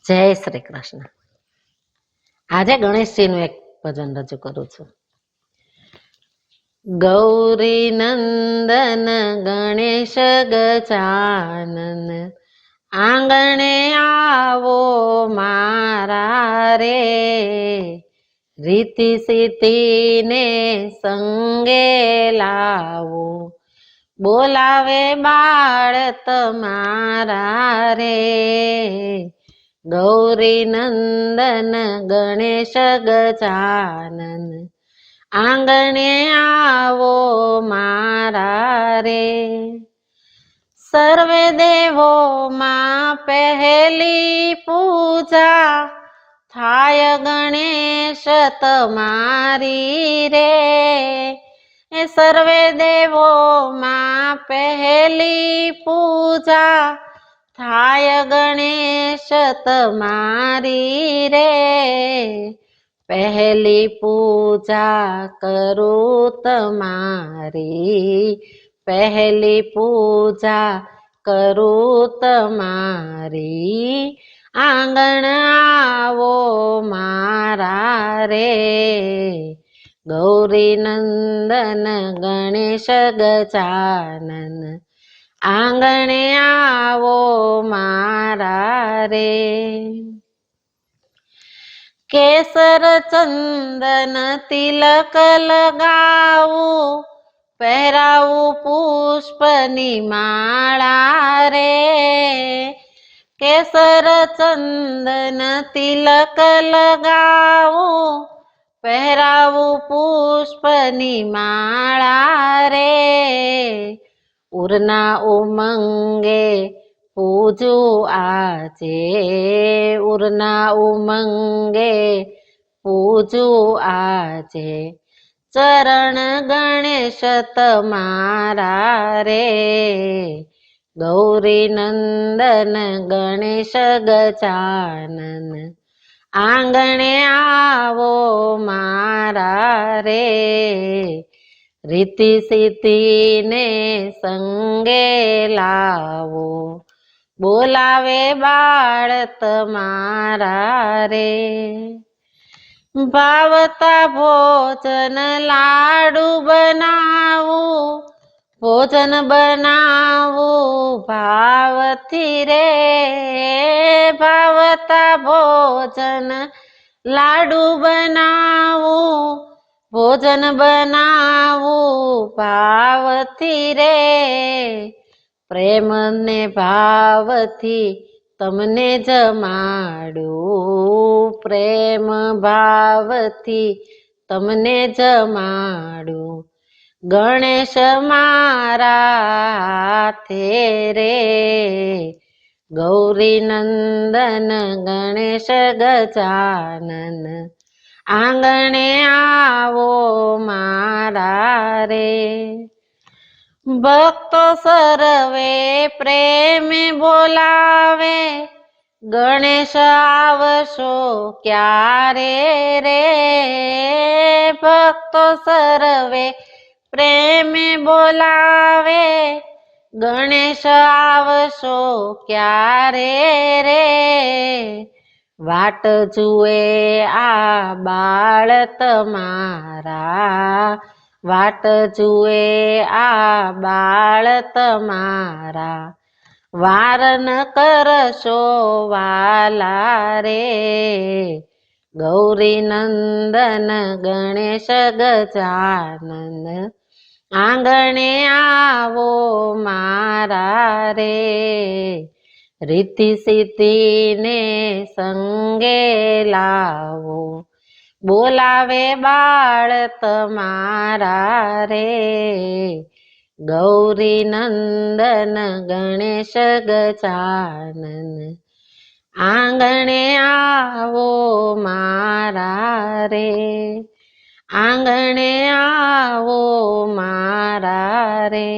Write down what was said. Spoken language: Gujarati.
જય શ્રી કૃષ્ણ. આજે ગણેશજીનું એક ભજન રજૂ કરું છું. ગૌરી નંદન ગણેશ ગજાનન, આંગણે આવો મારા રે, રીતિ સીતિને સંગે લાવો, બોલાવે બાળ તમારા રે. ગૌરી નંદન ગણેશ ગજાનન, આંગણે આવો મારા રે. સર્વે દેવોમાં પહેલી પૂજા, થાય ગણેશ તમારી રે. સર્વે દેવોમાં પહેલી પૂજા, થાય ગણેશ તમારી રે. પહેલી પૂજા કરું તમારી, પહેલી પૂજા કરું તમારી, આંગણ આવો મારા રે. ગૌરી નંદન ગણેશ ગજાનન, આંગણે આવો મારા રે. કેસર ચંદન તિલક લગાવું, પહેરાવું પુષ્પની માળા રે. કેસર ચંદન તિલક લગાવું, પહેરાવું પુષ્પની માળા રે. ઉરના ઉમંગે પૂજું આજે, ઉરના ઉમંગે પૂજું આજે, ચરણ ગણેશ તમારા રે. ગૌરી નંદન ગણેશ ગજાનન, આંગણે આવો મારા રે. રીતિ સીતિને સંગે લાવો, બોલાવે બાળ તમારા રે. ભાવતા ભોજન લાડુ બનાવું, ભોજન બનાવું ભાવથી રે. ભાવતા ભોજન લાડુ બનાવું, ભોજન બનાવું ભાવથી રે. પ્રેમ ને ભાવથી તમને જમાડું, પ્રેમ ભાવથી તમને જમાડું, ગણેશ મારા હાથે રે. ગૌરી નંદન ગણેશ ગજાનન, આંગણે આવો મારા રે. ભક્તો સર્વે પ્રેમે બોલાવે, ગણેશ આવશો ક્યારે રે. ભક્તો સર્વે પ્રેમે બોલાવે, ગણેશ આવશો ક્યારે રે. વાટ જુએ આ બાળ તમારા, વાટ જુએ આ બાળ તમારા, વાર ન કરશો વાલા રે. ગૌરી નંદન ગણેશ ગજાનન, આંગણે આવો મારા રે. રીતિ સીતિને સંગે લાવો, બોલાવે બાળ તમારા રે. ગૌરી નંદન ગણેશ ગજાનન, આંગણે આવો મારા રે. આંગણે આવો મારા રે.